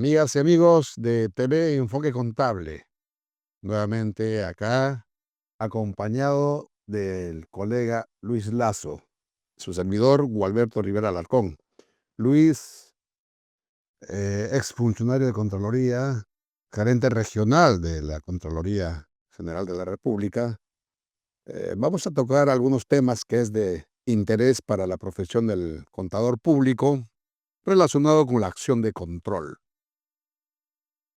Amigas y amigos de TV Enfoque Contable, nuevamente acá, acompañado del colega Luis Lazo, su servidor Gualberto Rivera Alarcón. Luis, exfuncionario de Contraloría, gerente regional de la Contraloría General de la República. Vamos a tocar algunos temas que es de interés para la profesión del contador público relacionado con la acción de control.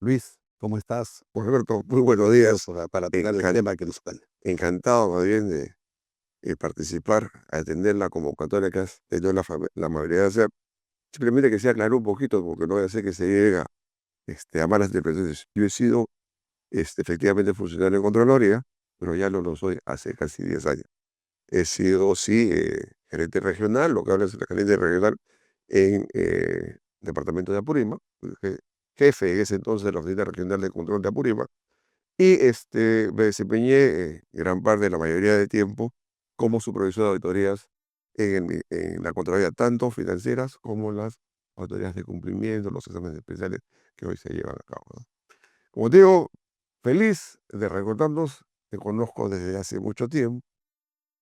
Luis, ¿cómo estás? Pues Alberto, muy buenos días. Para tocar el tema que nos cuenta. Encantado más bien de participar, atender la convocatoria que has tenido la amabilidad de hacer. Simplemente que se aclaró un poquito, porque no voy a hacer que se llegue a malas interpretaciones. Yo he sido efectivamente funcionario en Contraloría, pero ya no lo soy hace casi 10 años. He sido, sí, gerente regional, lo que habla es el gerente regional en departamento de Apurímac, jefe en ese entonces de la Oficina Regional de Control de Apurímac. Y me desempeñé gran parte de la mayoría de tiempo como supervisor de auditorías en la Contraloría, tanto financieras como las auditorías de cumplimiento, los exámenes especiales que hoy se llevan a cabo, ¿no? Como te digo, feliz de recordarnos, te conozco desde hace mucho tiempo,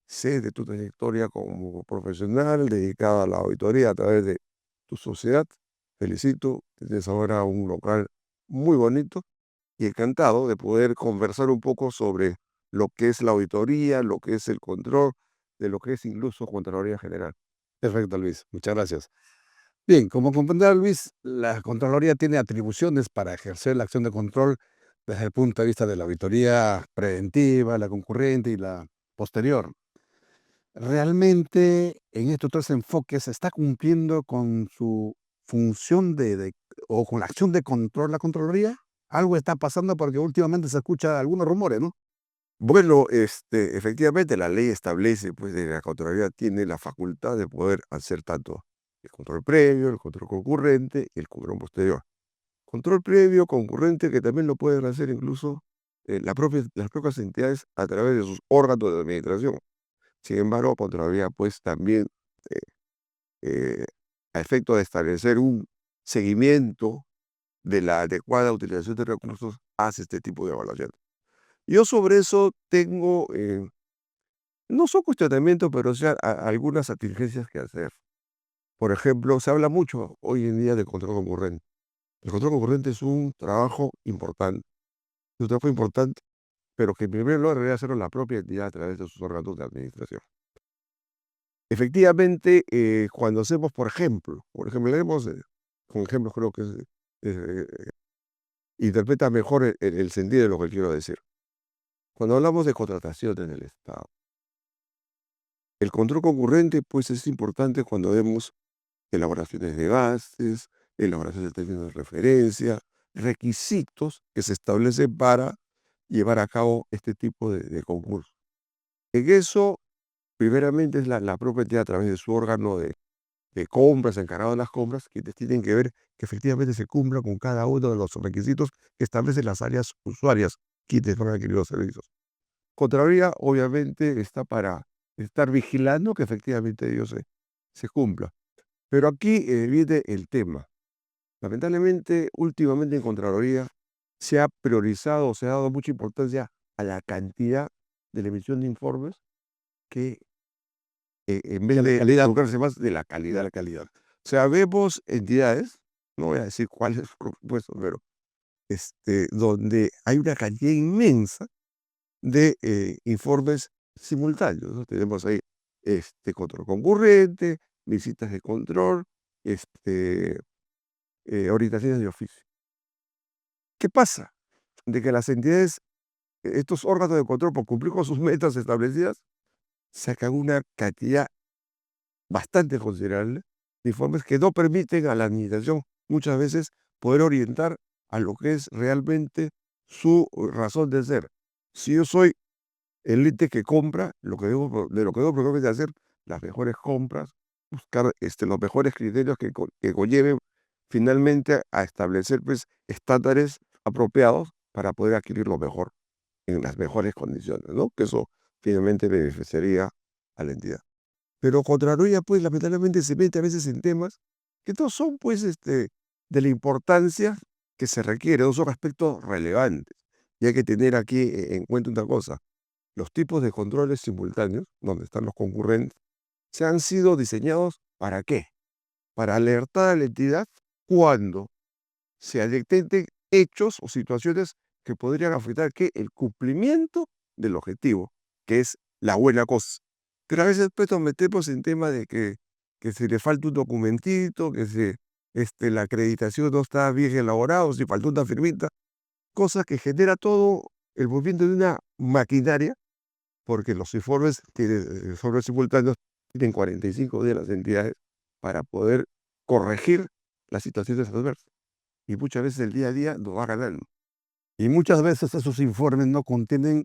sé de tu trayectoria como profesional dedicada a la auditoría a través de tu sociedad. Felicito, tienes ahora un local muy bonito y encantado de poder conversar un poco sobre lo que es la auditoría, lo que es el control, de lo que es incluso Contraloría General. Perfecto, Luis. Muchas gracias. Bien, como comprenderá Luis, la Contraloría tiene atribuciones para ejercer la acción de control desde el punto de vista de la auditoría preventiva, la concurrente y la posterior. ¿Realmente en estos tres enfoques se está cumpliendo con su función o con la acción de control la Contraloría? Algo está pasando porque últimamente se escucha algunos rumores, ¿no? Bueno, efectivamente la ley establece pues que la Contraloría tiene la facultad de poder hacer tanto el control previo, el control concurrente y el control posterior. Control previo, concurrente, que también lo pueden hacer incluso las propias entidades a través de sus órganos de administración. Sin embargo, Contraloría pues también eh, eh, a efecto de establecer un seguimiento de la adecuada utilización de recursos, hace este tipo de evaluación. Yo sobre eso tengo, no son cuestionamientos, pero sí algunas atingencias que hacer. Por ejemplo, se habla mucho hoy en día de control concurrente. El control concurrente es un trabajo importante, pero que en primer lugar debería hacerlo la propia entidad a través de sus órganos de administración. Efectivamente, cuando hacemos, leemos con ejemplos creo que eh, interpreta mejor el sentido de lo que quiero decir. Cuando hablamos de contrataciones en el Estado, el control concurrente pues es importante cuando vemos elaboraciones de gastos, elaboraciones de términos de referencia, requisitos que se establecen para llevar a cabo este tipo de concurso. En eso, primeramente es la propia entidad a través de su órgano de compras, encargado de las compras, quienes tienen que ver que efectivamente se cumpla con cada uno de los requisitos que establecen las áreas usuarias, quienes van a adquirir los servicios. Contraloría, obviamente, está para estar vigilando que efectivamente ello se cumpla. Pero aquí viene el tema. Lamentablemente, últimamente en Contraloría se ha priorizado, se ha dado mucha importancia a la cantidad de la emisión de informes que en vez de Calidad. enfocarse más de la calidad. O sea, vemos entidades, no voy a decir cuáles, por supuesto, pero donde hay una cantidad inmensa de informes simultáneos, ¿no? Tenemos ahí control concurrente, visitas de control, orientaciones de oficio. ¿Qué pasa? De que las entidades, estos órganos de control, por cumplir con sus metas establecidas, sacan una cantidad bastante considerable de informes que no permiten a la administración muchas veces poder orientar a lo que es realmente su razón de ser. Si yo soy el ente que compra, de lo que debo preocuparme es de hacer las mejores compras, buscar los mejores criterios que conlleven finalmente a establecer pues, estándares apropiados para poder adquirir lo mejor en las mejores condiciones, ¿no? Que eso finalmente beneficiaría a la entidad. Pero Contraloría, pues, lamentablemente se mete a veces en temas que no son, pues, de la importancia que se requiere, son aspectos relevantes. Y hay que tener aquí en cuenta una cosa. Los tipos de controles simultáneos, donde están los concurrentes, se han sido diseñados ¿para qué? Para alertar a la entidad cuando se detecten hechos o situaciones que podrían afectar que el cumplimiento del objetivo, que es la buena cosa. Pero a veces pues, nos metemos en tema de que si le falta un documentito, que si la acreditación no está bien elaborada, si falta una firmita, cosa que genera todo el movimiento de una maquinaria, porque los informes simultáneos tienen 45 días las entidades para poder corregir las situaciones adversas. Y muchas veces el día a día nos va ganando. Y muchas veces esos informes no contienen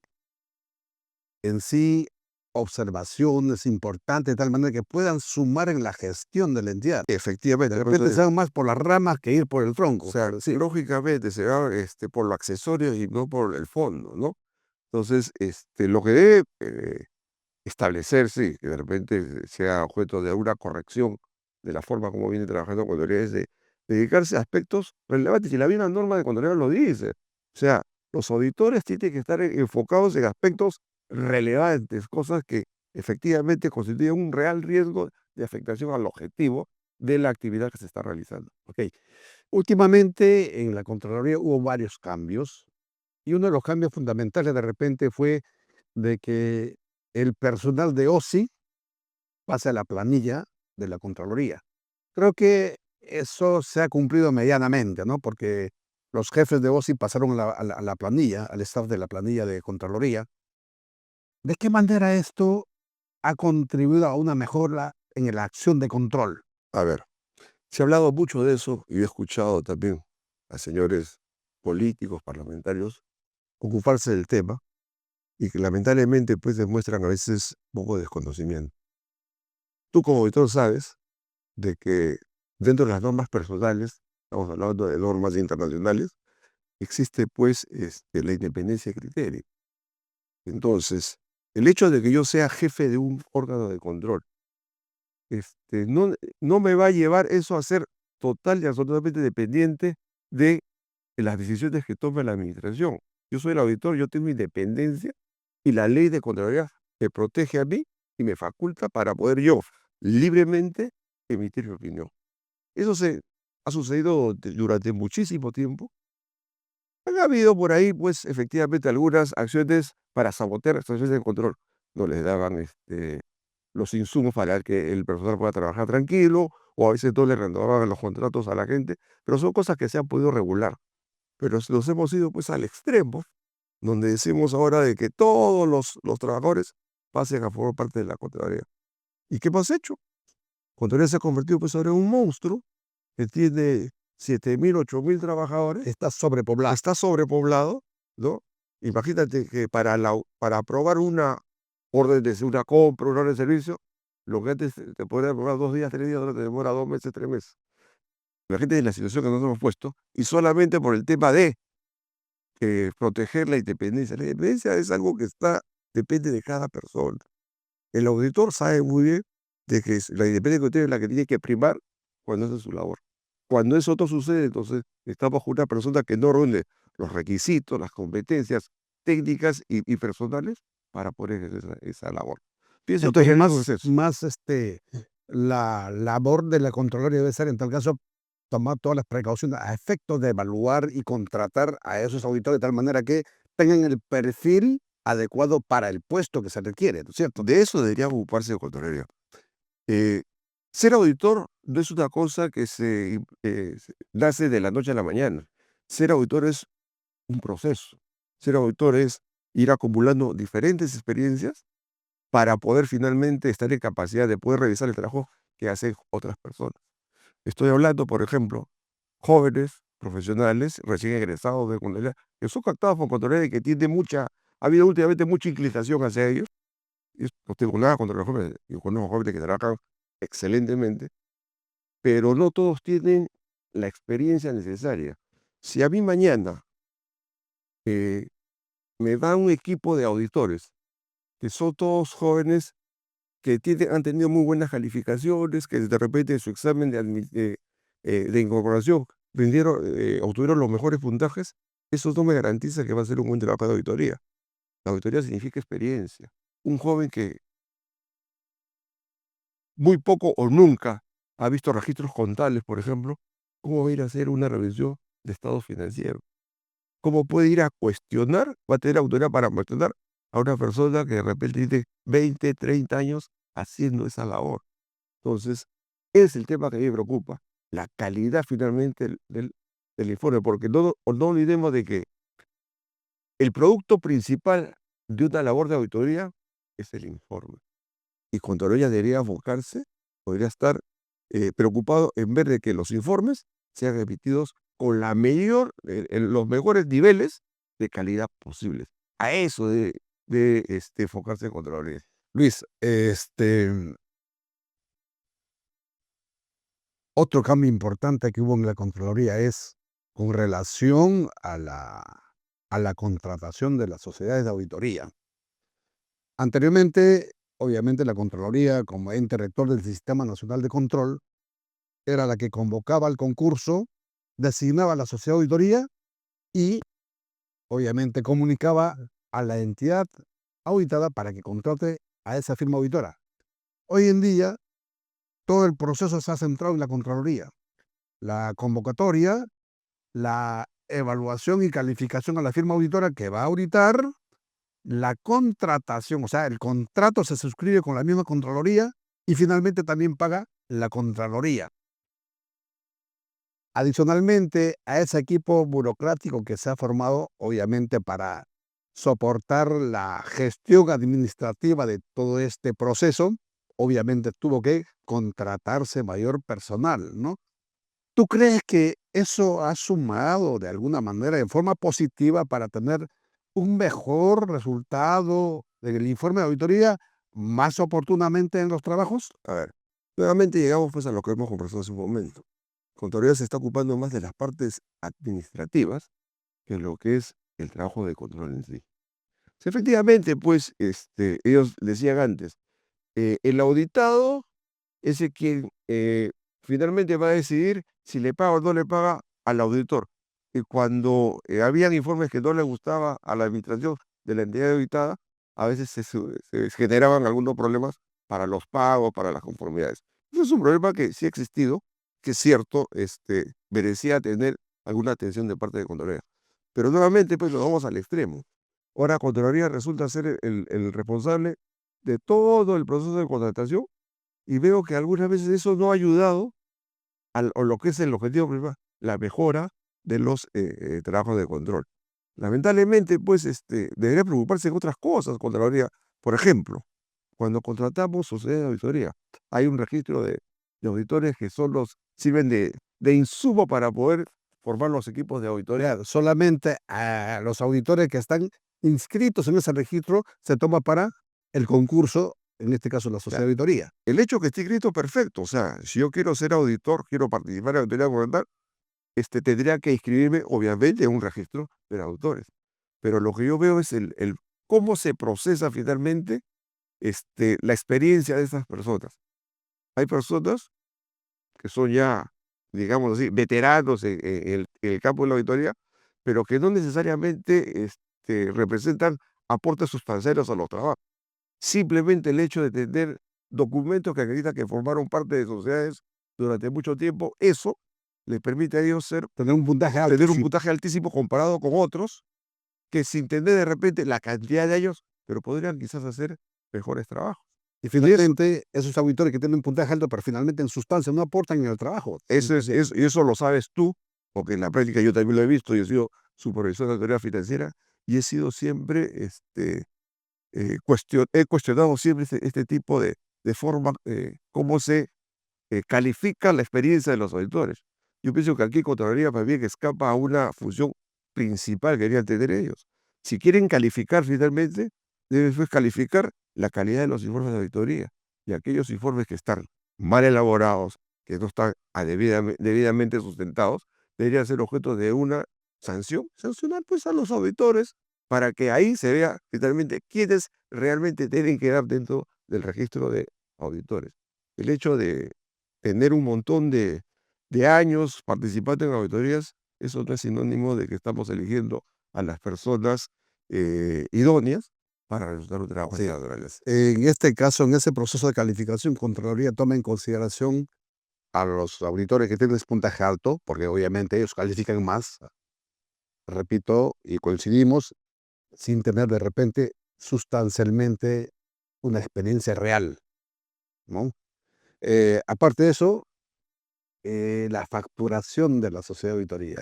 en sí observaciones importantes de tal manera que puedan sumar en la gestión de la entidad. Efectivamente, De repente se van más por las ramas que ir por el tronco. o sea, Sí. lógicamente se va por lo accesorio y no por el fondo, ¿no? Entonces, lo que debe establecerse, que de repente sea objeto de una corrección de la forma como viene trabajando Contraloría, es de dedicarse a aspectos relevantes. Y la misma norma de Contraloría lo dice. O sea, los auditores tienen que estar enfocados en aspectos relevantes, cosas que efectivamente constituyen un real riesgo de afectación al objetivo de la actividad que se está realizando. Ok. Últimamente en la Contraloría hubo varios cambios y uno de los cambios fundamentales de repente fue de que el personal de OSI pase a la planilla de la Contraloría. Creo que eso se ha cumplido medianamente, ¿no? Porque los jefes de OSI pasaron a la planilla, al staff de la planilla de Contraloría. ¿De qué manera esto ha contribuido a una mejora en la acción de control? A ver, se ha hablado mucho de eso y he escuchado también a señores políticos, parlamentarios, ocuparse del tema y que lamentablemente pues demuestran a veces un poco de desconocimiento. Tú como auditor sabes de que dentro de las normas personales, estamos hablando de normas internacionales, existe pues la independencia de criterio. Entonces, el hecho de que yo sea jefe de un órgano de control, no me va a llevar eso a ser total y absolutamente dependiente de las decisiones que tome la administración. Yo soy el auditor, yo tengo independencia y la ley de Contraloría me protege a mí y me faculta para poder yo libremente emitir mi opinión. Eso se ha sucedido durante muchísimo tiempo. Han habido por ahí, pues, efectivamente, algunas acciones para sabotear las acciones de control. No les daban los insumos para que el personal pueda trabajar tranquilo, o a veces no le renovaban los contratos a la gente, pero son cosas que se han podido regular. Pero nos hemos ido pues al extremo, donde decimos ahora de que todos los trabajadores pasen a formar parte de la Contraloría. ¿Y qué hemos hecho? Contraloría se ha convertido pues ahora en un monstruo que tiene 7.000, 8.000 trabajadores, Está sobrepoblado. está sobrepoblado, ¿no? Imagínate que para aprobar una orden de una compra, una orden de servicio, lo que antes te podría demorar 2 días, 3 días, ahora te demora 2 meses, 3 meses. Imagínate la situación que nos hemos puesto, y solamente por el tema de proteger la independencia. La independencia es algo que depende de cada persona. El auditor sabe muy bien de que la independencia que tiene es la que tiene que primar cuando hace su labor. Cuando eso no sucede, entonces estamos con una persona que no reúne los requisitos, las competencias técnicas y personales para poder ejercer esa labor. Pienso que Entonces, eso es eso. la labor de la Contraloría debe ser, en tal caso, tomar todas las precauciones a efectos de evaluar y contratar a esos auditores de tal manera que tengan el perfil adecuado para el puesto que se requiere, ¿no es cierto? De eso debería ocuparse el Contraloría. Eh, Ser auditor no es una cosa que nace de la noche a la mañana. Ser auditor es un proceso. Ser auditor es ir acumulando diferentes experiencias para poder finalmente estar en capacidad de poder revisar el trabajo que hacen otras personas. Estoy hablando, por ejemplo, jóvenes profesionales recién egresados de Contraloría que son captados por Contraloría y que ha habido últimamente mucha inclinación hacia ellos. Y no tengo nada contra los jóvenes, yo conozco jóvenes que trabajan excelentemente, pero no todos tienen la experiencia necesaria. Si a mí mañana eh, me da un equipo de auditores, que son todos jóvenes que han tenido muy buenas calificaciones, que de repente en su examen de incorporación obtuvieron los mejores puntajes, eso no me garantiza que va a ser un buen trabajo de auditoría. La auditoría significa experiencia. Un joven que muy poco o nunca ha visto registros contables, por ejemplo, ¿cómo va a ir a hacer una revisión de estados financieros? ¿Cómo puede ir a cuestionar? Va a tener autoridad para cuestionar a una persona que de repente tiene 20, 30 años haciendo esa labor. Entonces, es el tema que a mí me preocupa, la calidad finalmente del informe, porque no olvidemos de que el producto principal de una labor de auditoría es el informe. Y Contraloría debería enfocarse, podría estar preocupado en ver de que los informes sean emitidos con en los mejores niveles de calidad posibles. A eso de enfocarse en Contraloría. Luis, otro cambio importante que hubo en la Contraloría es con relación a la contratación de las sociedades de auditoría. Anteriormente, obviamente, la Contraloría, como ente rector del Sistema Nacional de Control, era la que convocaba al concurso, designaba a la sociedad de auditoría y, obviamente, comunicaba a la entidad auditada para que contrate a esa firma auditora. Hoy en día, todo el proceso se ha centrado en la Contraloría. La convocatoria, la evaluación y calificación a la firma auditora que va a auditar, la contratación, o sea, el contrato se suscribe con la misma Contraloría y finalmente también paga la Contraloría. Adicionalmente a ese equipo burocrático que se ha formado, obviamente, para soportar la gestión administrativa de todo este proceso, obviamente tuvo que contratarse mayor personal, ¿no? ¿Tú crees que eso ha sumado de alguna manera de forma positiva para tener un mejor resultado del informe de auditoría más oportunamente en los trabajos? A ver, nuevamente llegamos pues a lo que hemos conversado hace un momento. Contraloría se está ocupando más de las partes administrativas que lo que es el trabajo de control en sí. Sí, efectivamente, pues ellos decían antes, el auditado es el quien finalmente va a decidir si le paga o no le paga al auditor. Y cuando habían informes que no le gustaba a la administración de la entidad auditada, a veces se generaban algunos problemas para los pagos, para las conformidades. Eso es un problema que sí ha existido, que es cierto, merecía tener alguna atención de parte de Contraloría. Pero nuevamente, pues nos vamos al extremo. Ahora Contraloría resulta ser el responsable de todo el proceso de contratación y veo que algunas veces eso no ha ayudado a lo que es el objetivo principal, la mejora de los trabajos de control. Lamentablemente, pues, debería preocuparse en otras cosas, Contraloría. Por ejemplo, cuando contratamos sociedades de auditoría, hay un registro de auditores que sirven de insumo para poder formar los equipos de auditoría. Solamente a los auditores que están inscritos en ese registro se toma para el concurso, en este caso la sociedad de auditoría. El hecho que esté escrito, perfecto. O sea, si yo quiero ser auditor, quiero participar en la auditoría gubernamental, tendría que inscribirme, obviamente, en un registro de auditores. Pero lo que yo veo es el cómo se procesa finalmente la experiencia de esas personas. Hay personas que son ya, digamos así, veteranos en el campo de la auditoría, pero que no necesariamente representan aportes sustanciales a los trabajos. Simplemente el hecho de tener documentos que acreditan que formaron parte de sociedades durante mucho tiempo, eso les permite a ellos Tener un puntaje alto. tener un puntaje altísimo comparado con otros que sin tener de repente la cantidad de ellos, pero podrían quizás hacer mejores trabajos. Y finalmente, esos auditores que tienen un puntaje alto, pero finalmente en sustancia no aportan en el trabajo. Y eso lo sabes tú, porque en la práctica yo también lo he visto, yo he sido supervisor de autoridad financiera y he sido siempre, he cuestionado siempre este tipo de forma, cómo se califica la experiencia de los auditores. Yo pienso que aquí Contraloría más bien escapa a una función principal que deberían tener ellos. Si quieren calificar finalmente, deben pues calificar la calidad de los informes de auditoría y aquellos informes que están mal elaborados, que no están debidamente sustentados, deberían ser objeto de una sanción, sancionar pues a los auditores para que ahí se vea finalmente quiénes realmente tienen que quedar dentro del registro de auditores. El hecho de tener un montón de de años participando en auditorías, eso no es sinónimo de que estamos eligiendo a las personas idóneas para realizar un trabajo de Sí. esta naturaleza. En este caso, en ese proceso de calificación, Contraloría toma en consideración a los auditores que tienen puntaje alto, porque obviamente ellos califican más, repito, y coincidimos, sin tener de repente sustancialmente una experiencia real, ¿no? Aparte de eso, la facturación de la sociedad de auditoría.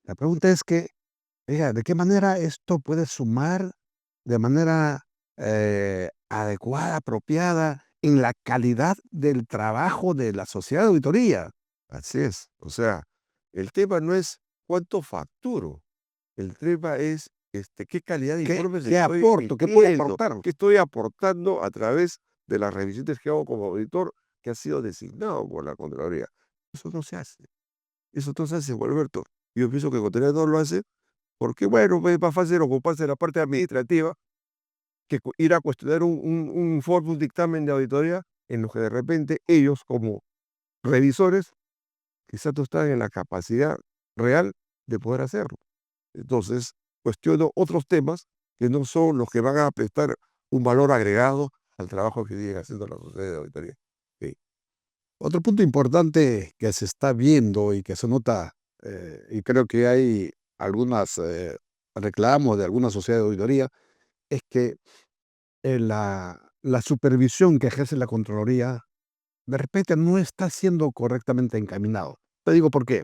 La pregunta es que, oiga, ¿de qué manera esto puede sumar de manera adecuada, apropiada, en la calidad del trabajo de la sociedad de auditoría? Así es. O sea, el tema no es cuánto facturo, el tema es qué calidad de ¿Qué, informes qué estoy aporto? ¿Qué puede emitiendo, aportar? qué estoy aportando a través de las revisiones que hago como auditor que ha sido designado por la Contraloría. Eso no se hace. Eso no se hace, Gualberto. Yo pienso que Contraloría no lo hace porque, bueno, pues, es más fácil ocuparse de la parte administrativa que ir a cuestionar un informe, un dictamen de auditoría en los que de repente ellos, como revisores, quizás no están en la capacidad real de poder hacerlo. Entonces, cuestiono otros temas que no son los que van a prestar un valor agregado al trabajo que viene haciendo la sociedad de auditoría. Sí. Otro punto importante que se está viendo y que se nota, y creo que hay algunos reclamos de alguna sociedad de auditoría, es que la supervisión que ejerce la Contraloría de repente no está siendo correctamente encaminado. Te digo por qué.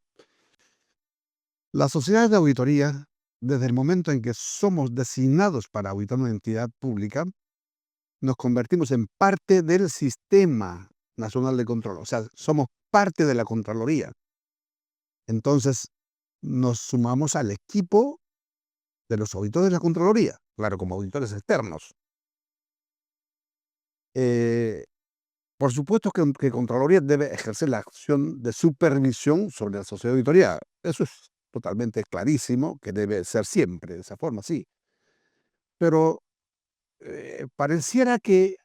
Las sociedades de auditoría, desde el momento en que somos designados para auditar una entidad pública, nos convertimos en parte del sistema nacional de control. O sea, somos parte de la Contraloría. Entonces, nos sumamos al equipo de los auditores de la Contraloría, claro, como auditores externos. Eh, por supuesto que Contraloría debe ejercer la acción de supervisión sobre la sociedad de auditoría. Eso es totalmente clarísimo, que debe ser siempre de esa forma, sí. Pero pareciera que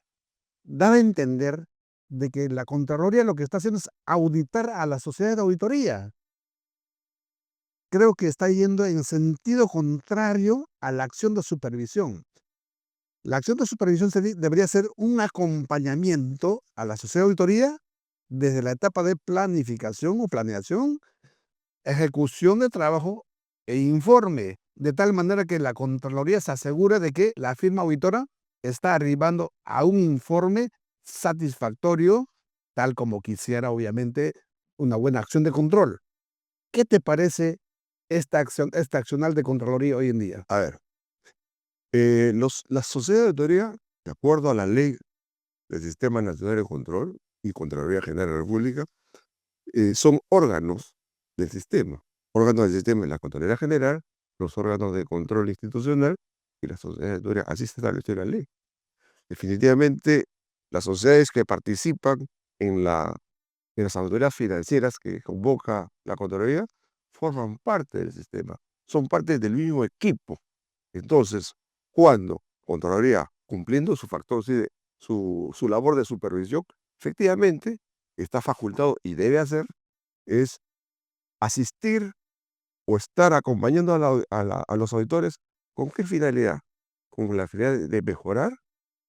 da a entender de que la Contraloría lo que está haciendo es auditar a la sociedad de auditoría. Creo que está yendo en sentido contrario a la acción de supervisión. La acción de supervisión debería ser un acompañamiento a la sociedad de auditoría desde la etapa de planificación o planeación, ejecución de trabajo e informe, de tal manera que la Contraloría se asegure de que la firma auditora está arribando a un informe satisfactorio, tal como quisiera, obviamente, una buena acción de control. ¿Qué te parece esta acción, este accionar de Contraloría hoy en día? A ver, las sociedades de auditoría, de acuerdo a la ley del Sistema Nacional de Control y Contraloría General de la República, son órganos del sistema. Órganos del sistema de la Contraloría General, los órganos de control institucional y las sociedades de auditoría. Así se estableció en la ley. Definitivamente, las sociedades que participan en, en las auditorías financieras que convoca la Contraloría forman parte del sistema, son parte del mismo equipo. Entonces, cuando Contraloría, cumpliendo su factor, sí, su labor de supervisión, efectivamente está facultado y debe hacer es asistir o estar acompañando a los auditores. ¿Con qué finalidad? Con la finalidad de mejorar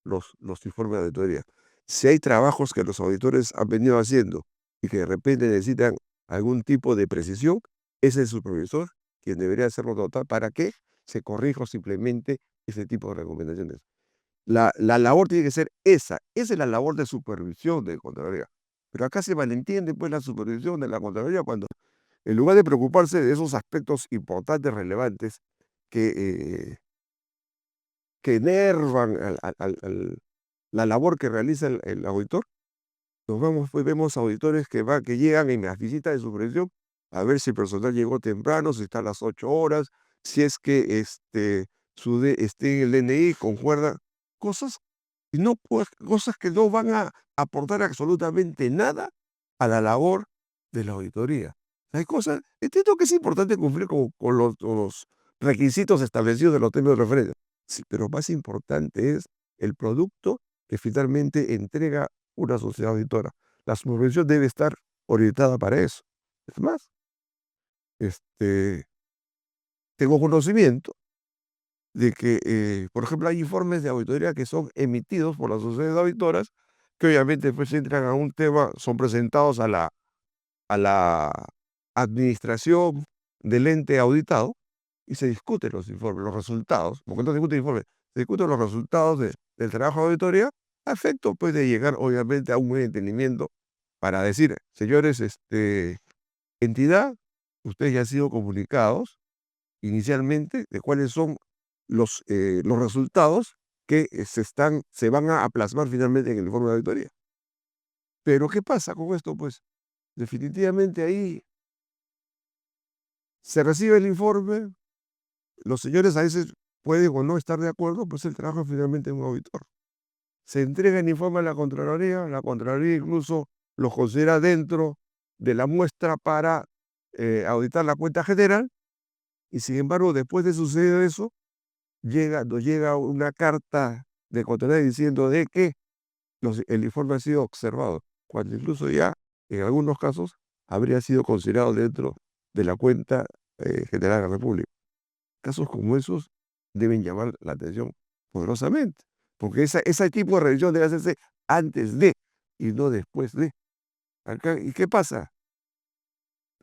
los informes de auditoría. Si hay trabajos que los auditores han venido haciendo y que de repente necesitan algún tipo de precisión, es el supervisor quien debería hacerlo total para que se corrija o simplemente ese tipo de recomendaciones. La labor tiene que ser esa es la labor de supervisión de Contraloría. Pero acá se malentiende pues la supervisión de la Contraloría cuando en lugar de preocuparse de esos aspectos importantes, relevantes, que, que enervan la labor que realiza el auditor, nos vamos, pues vemos auditores que llegan en las visitas de supervisión a ver si el personal llegó temprano, si está a las 8 horas, si es que en el DNI concuerda, cosas, cosas que no van a aportar absolutamente nada a la labor de la auditoría. Hay cosas, entiendo que es importante cumplir con los requisitos establecidos de los términos de referencia, sí, pero más importante es el producto que finalmente entrega una sociedad auditora. La supervisión debe estar orientada para eso. Es más, tengo conocimiento de que, por ejemplo, hay informes de auditoría que son emitidos por las sociedades auditoras, que obviamente pues entran a un tema, son presentados a la administración del ente auditado y se discuten los informes, los resultados, porque no se discuten informes, se discuten los resultados del trabajo de auditoría, a efecto pues de llegar obviamente a un buen entendimiento para decir, señores, entidad, ustedes ya han sido comunicados inicialmente de cuáles son los resultados que se van a plasmar finalmente en el informe de auditoría. Pero ¿qué pasa con esto? Pues definitivamente ahí se recibe el informe, los señores a veces pueden o no estar de acuerdo, pues el trabajo finalmente de un auditor. Se entrega el informe a la Contraloría incluso lo considera dentro de la muestra para auditar la cuenta general, y sin embargo, después de suceder eso, nos llega una carta de Contraloría diciendo de que el informe ha sido observado, cuando incluso ya, en algunos casos, habría sido considerado dentro de la cuenta general de la República. Casos como esos deben llamar la atención poderosamente, porque ese tipo de revisión debe hacerse antes de y no después de. ¿Y qué pasa?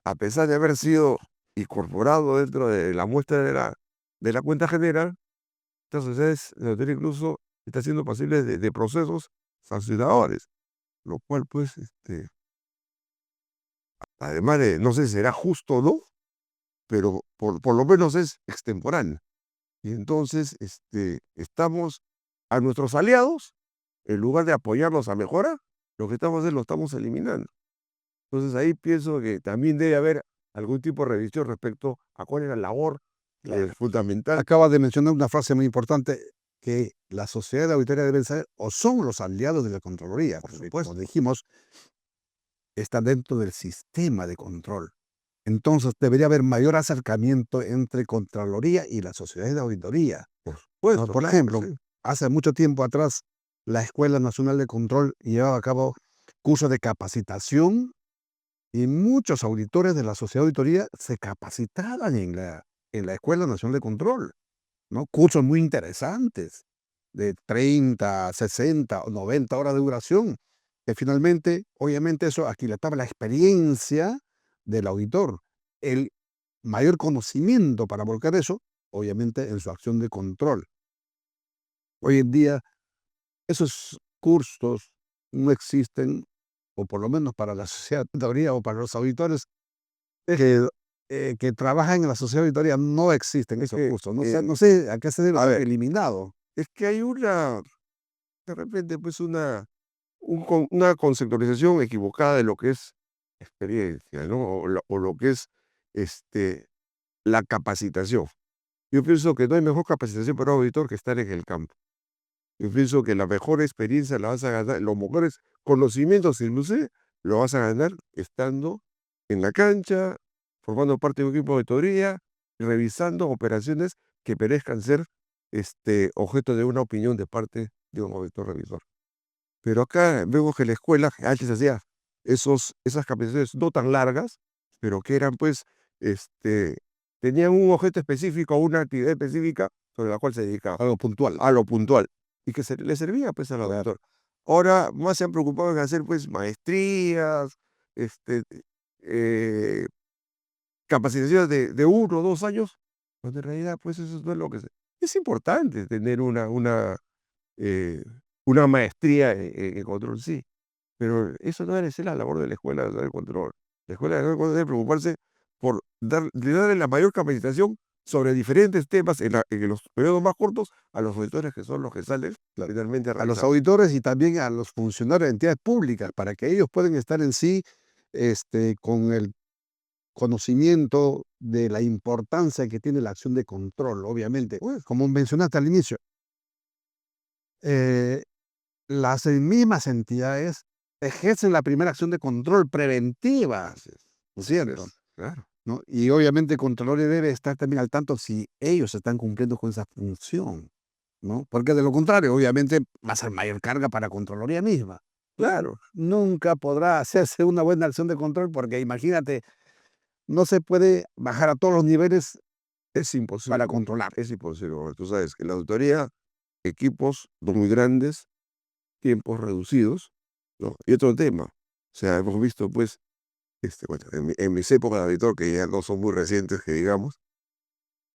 A pesar de haber sido incorporado dentro de la muestra de la cuenta general, estas sociedades incluso está siendo pasible de procesos sancionadores, lo cual pues, además de, no sé si será justo o no, pero por lo menos es extemporáneo. Y entonces estamos a nuestros aliados, en lugar de apoyarlos a mejorar, lo que estamos haciendo lo estamos eliminando. Entonces ahí pienso que también debe haber algún tipo de revisión respecto a cuál es la labor fundamental. Acaba de mencionar una frase muy importante, que la sociedad de auditoría deben saber o son los aliados de la Contraloría. Por Porque, supuesto. como dijimos, están dentro del sistema de control. Entonces debería haber mayor acercamiento entre Contraloría y las sociedades de auditoría. Por supuesto, Por claro, ejemplo, sí. hace mucho tiempo atrás, la Escuela Nacional de Control llevaba a cabo cursos de capacitación, y muchos auditores de la sociedad de auditoría se capacitaban en la Escuela Nacional de Control, ¿no? Cursos muy interesantes, de 30, 60 o 90 horas de duración, que finalmente, obviamente, eso aquilataba la experiencia del auditor, el mayor conocimiento para volcar eso, obviamente, en su acción de control. Hoy en día, esos cursos no existen, o por lo menos para la sociedad de auditoría o para los auditores que trabajan en la sociedad de auditoría, no existen esos que, cursos. No sé a qué se debe, a ver, eliminado. es que hay de repente, pues una conceptualización equivocada de lo que es experiencia, ¿no? O lo que es la capacitación. Yo pienso que no hay mejor capacitación para un auditor que estar en el campo. Yo pienso que la mejor experiencia la vas a ganar, los mejores conocimientos inclusive, lo vas a ganar estando en la cancha, formando parte de un equipo de auditoría, revisando operaciones que merezcan ser objeto de una opinión de parte de un auditor revisor. Pero acá vemos que la escuela antes hacía esas capacitaciones no tan largas, pero que eran pues, tenían un objeto específico, una actividad específica sobre la cual se dedicaba. Algo puntual. A lo puntual. Y que le servía pues al Claro. auditor. Ahora más se han preocupado en hacer pues maestrías, eh, capacitaciones de 1 o 2 años, cuando en realidad pues eso no es lo que es importante tener eh, una maestría en control, sí, pero eso no debe ser la labor de la Escuela Nacional de Control. La Escuela Nacional de Control debe preocuparse por darle la mayor capacitación sobre diferentes temas en los periodos más cortos a los auditores, que son los que salen finalmente a A los realizar. auditores y también a los funcionarios de entidades públicas, para que ellos puedan estar en sí con el conocimiento de la importancia que tiene la acción de control, obviamente. Pues, Como mencionaste al inicio, eh, las mismas entidades ejercen la primera acción de control preventiva, así es, ¿no es así cierto? es, claro. ¿No? Y obviamente el Contralor debe estar también al tanto si ellos están cumpliendo con esa función, ¿no? Porque de lo contrario, obviamente, va a ser mayor carga para Contraloría misma. Claro. Nunca podrá hacerse una buena acción de control, porque imagínate, no se puede bajar a todos los niveles Es imposible. para controlar. Es imposible. Tú sabes que la auditoría, equipos no muy grandes, tiempos reducidos, ¿no? Y otro tema, o sea, hemos visto, pues, bueno, en mis épocas de auditor, que ya no son muy recientes, que digamos,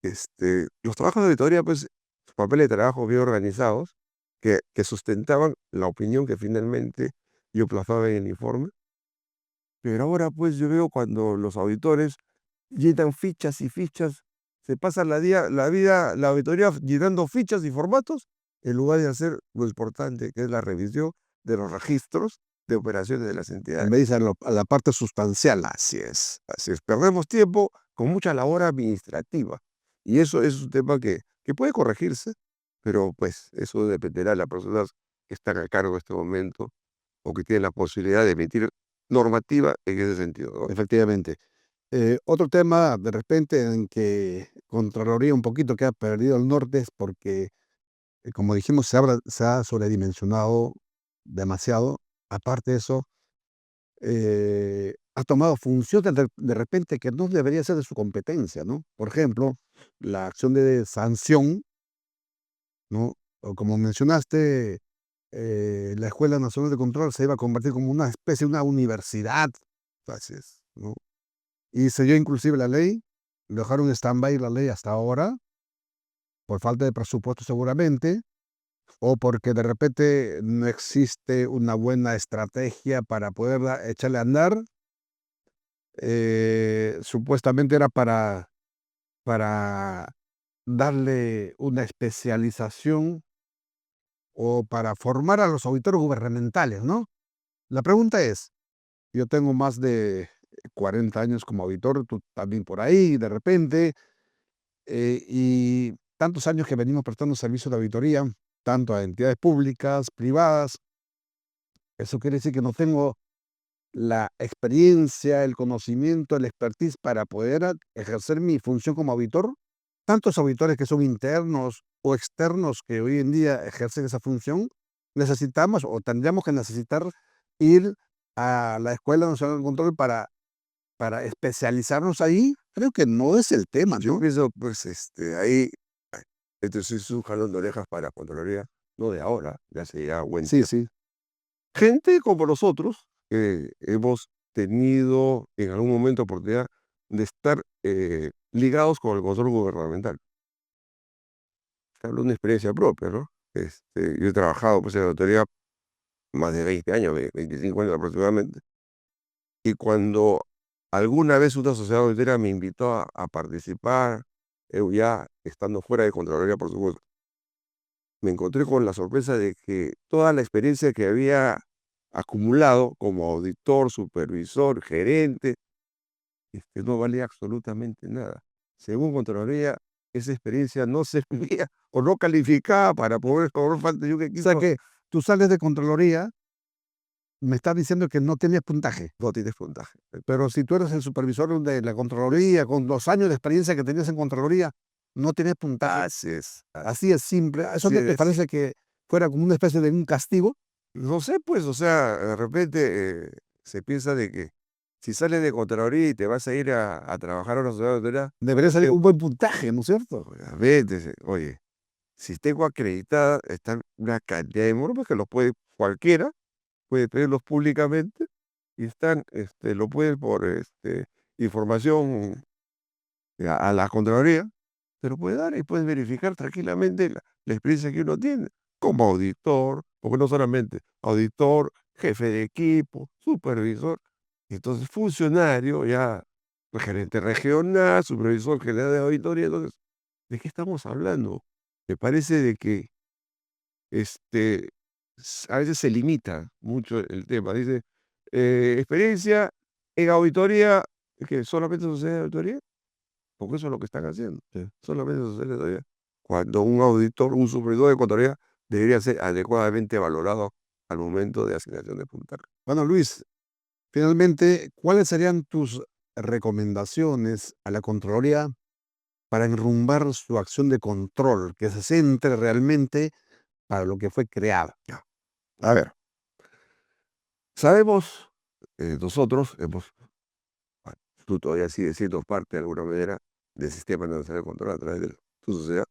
los trabajos de auditoría, pues, papeles de trabajo bien organizados, que sustentaban la opinión que finalmente yo plasmaba en el informe. Pero ahora, pues, yo veo cuando los auditores llenan fichas y fichas, se pasan la vida, la auditoría llenando fichas y formatos, en lugar de hacer lo importante, que es la revisión de los registros de operaciones de las entidades. En vez de a la parte sustancial. Así es, así es. Perdemos tiempo con mucha labor administrativa. Y eso es un tema que puede corregirse, pero pues eso dependerá de las personas que están a cargo en este momento o que tienen la posibilidad de emitir normativa en ese sentido, ¿no? Efectivamente. Otro tema, de repente, en que Contraloría un poquito que ha perdido el norte es porque, como dijimos, se ha sobredimensionado demasiado. Aparte de eso, ha tomado funciones de repente que no debería ser de su competencia, ¿no? Por ejemplo, la acción de sanción, ¿no? O como mencionaste, la Escuela Nacional de Control se iba a convertir como una especie de una universidad, Así es. ¿no? Y se dio inclusive la ley, lo dejaron en stand-by la ley hasta ahora, por falta de presupuesto seguramente, o porque de repente no existe una buena estrategia para poderla echarle a andar. Supuestamente era para darle una especialización o para formar a los auditores gubernamentales, ¿no? La pregunta es, yo tengo más de 40 años como auditor, tú también por ahí, de repente, y tantos años que venimos prestando servicio de auditoría, tanto a entidades públicas, privadas, eso quiere decir que no tengo la experiencia, el conocimiento, el expertise para poder ejercer mi función como auditor. Tantos auditores que son internos o externos que hoy en día ejercen esa función, necesitamos o tendríamos que necesitar ir a la Escuela Nacional de Control para especializarnos ahí. Creo que no es el tema, Yo ¿no? pienso, pues, ahí, sí es un jalón de orejas para la Contraloría, no de ahora, de hace ya buen Sí, tiempo. sí. Gente como nosotros, que hemos tenido en algún momento oportunidad de estar ligados con el control gubernamental. Hablo de una experiencia propia, ¿no? Yo he trabajado, pues, en la autoridad más de 20 años, 25 años aproximadamente, y cuando alguna vez una sociedad auditera me invitó a participar, ya estando fuera de Contraloría, por supuesto, me encontré con la sorpresa de que toda la experiencia que había acumulado como auditor, supervisor, gerente, no valía absolutamente nada. Según Contraloría, esa experiencia no servía o no calificaba para poder formar parte de un O sea equipo. que tú sales de Contraloría, me estás diciendo que no tienes puntaje. No tienes puntaje. Pero si tú eres el supervisor de la Contraloría, con los años de experiencia que tenías en Contraloría, no tienes puntaje. Así es. Así es simple. ¿Eso Así te es. parece que fuera como una especie de un castigo? No sé, pues, o sea, de repente se piensa de que si sales de Contraloría y te vas a ir a trabajar a una sociedad auditera, Debería ser un buen puntaje, ¿no es cierto? obviamente, oye, si tengo acreditada, están una cantidad de informes que los puede cualquiera, puede pedirlos públicamente y están, lo puede por información a la Contraloría, te lo puede dar y puedes verificar tranquilamente la experiencia que uno tiene como auditor, porque no solamente auditor, jefe de equipo, supervisor, entonces funcionario, ya gerente regional, supervisor general de auditoría. Entonces, ¿de qué estamos hablando? Me parece de que a veces se limita mucho el tema. Dice, experiencia en auditoría, que solamente sucede en auditoría, porque eso es lo que están haciendo. Sí. Solamente sucede en auditoría. Cuando un auditor, un supervisor de contabilidad debería ser adecuadamente valorado al momento de asignación de puntaje. Bueno, Luis, finalmente, ¿cuáles serían tus recomendaciones a la Contraloría para enrumbar su acción de control, que se centre realmente para lo que fue creada? Ya. A ver, sabemos, nosotros hemos tú todavía sigues siendo parte de alguna manera del Sistema Nacional de Control a través de tu sociedad.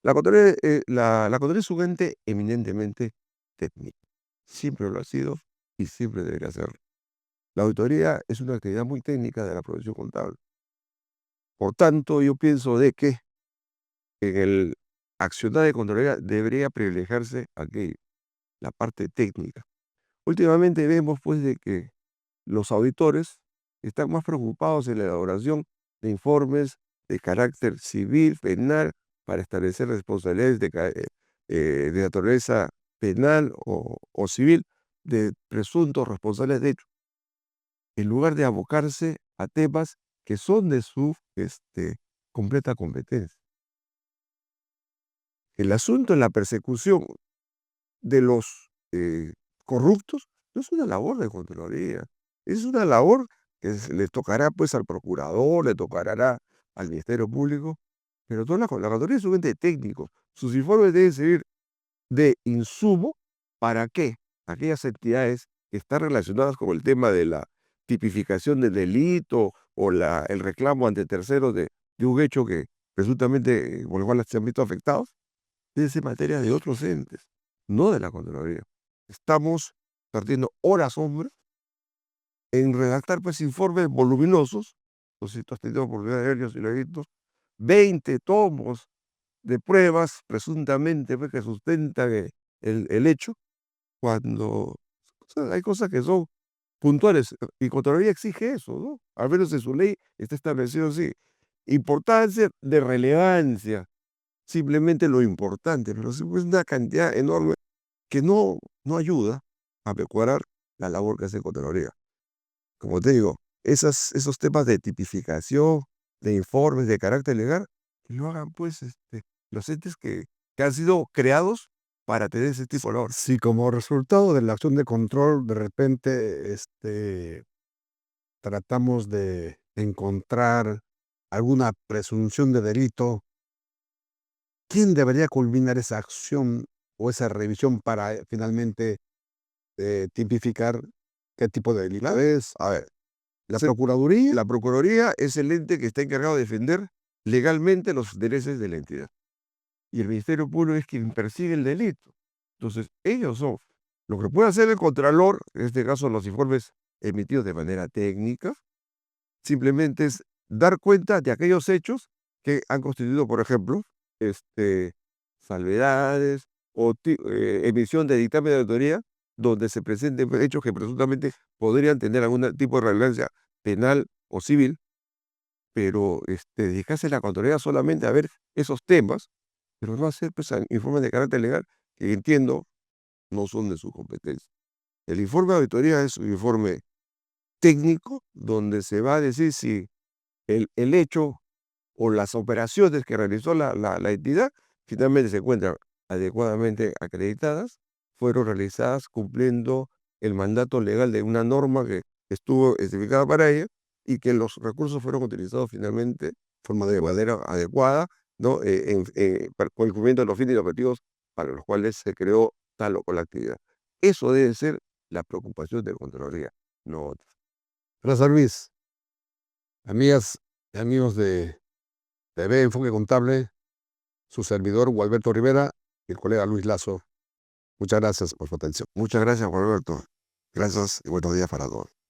La Contraloría es un ente eminentemente técnico. Siempre lo ha sido y siempre debería serlo. La auditoría es una actividad muy técnica de la profesión contable. Por tanto, yo pienso de que en el accionar de Contraloría debería privilegiarse aquello, la parte técnica. Últimamente vemos pues de que los auditores están más preocupados en la elaboración de informes de carácter civil, penal, para establecer responsabilidades de naturaleza penal o civil de presuntos responsables de hechos, en lugar de abocarse a temas que son de su completa competencia. El asunto en la persecución de los corruptos no es una labor de Contraloría, es una labor que le tocará pues al procurador, le tocará al Ministerio Público, pero toda la Contraloría es un ente técnico. Sus informes deben servir de insumo para que aquellas entidades que están relacionadas con el tema de la tipificación del delito o el reclamo ante terceros de un hecho que presuntamente por el cual se han visto afectados, debe ser materia de otros entes, no de la Contraloría. Estamos perdiendo horas, hombre, en redactar pues informes voluminosos, no sé si tú has tenido oportunidad de verlos y lo he visto, 20 tomos de pruebas presuntamente pues, que sustentan el hecho, cuando hay cosas que son puntuales, y Contraloría exige eso, ¿no? Al menos en su ley está establecido así. Importancia de relevancia, simplemente lo importante, pero sí, pues, una cantidad enorme que no ayuda a mejorar la labor que hace Contraloría. Como te digo, esos temas de tipificación, de informes de carácter legal, que lo hagan pues los entes que han sido creados para tener ese tipo de labor. Si como resultado de la acción de control, de repente, tratamos de encontrar alguna presunción de delito, ¿quién debería culminar esa acción o esa revisión para finalmente tipificar qué tipo de delito es? A ver, ¿La Procuraduría? la Procuraduría es el ente que está encargado de defender legalmente los intereses de la entidad. Y el Ministerio Público es quien persigue el delito. Entonces, ellos son. Lo que puede hacer el Contralor, en este caso los informes emitidos de manera técnica, simplemente es dar cuenta de aquellos hechos que han constituido, por ejemplo, salvedades o emisión de dictamen de auditoría donde se presenten hechos que presuntamente podrían tener algún tipo de relevancia penal o civil, pero dedicarse la Contraloría solamente a ver esos temas, pero no hacer pues, informes de carácter legal que entiendo no son de su competencia. El informe de auditoría es un informe técnico donde se va a decir si el hecho o las operaciones que realizó la entidad finalmente se encuentran adecuadamente acreditadas, fueron realizadas cumpliendo el mandato legal de una norma que estuvo especificada para ella y que los recursos fueron utilizados finalmente de manera adecuada, ¿no? Por el cumplimiento de los fines y los objetivos para los cuales se creó tal o cual actividad. Eso debe ser la preocupación de Contraloría, no otra. Gracias, Luis. Amigas y amigos de TV Enfoque Contable, su servidor Gualberto Rivera y el colega Luis Lazo. Muchas gracias por su atención. Muchas gracias, Juan Alberto. Gracias y buenos días para todos.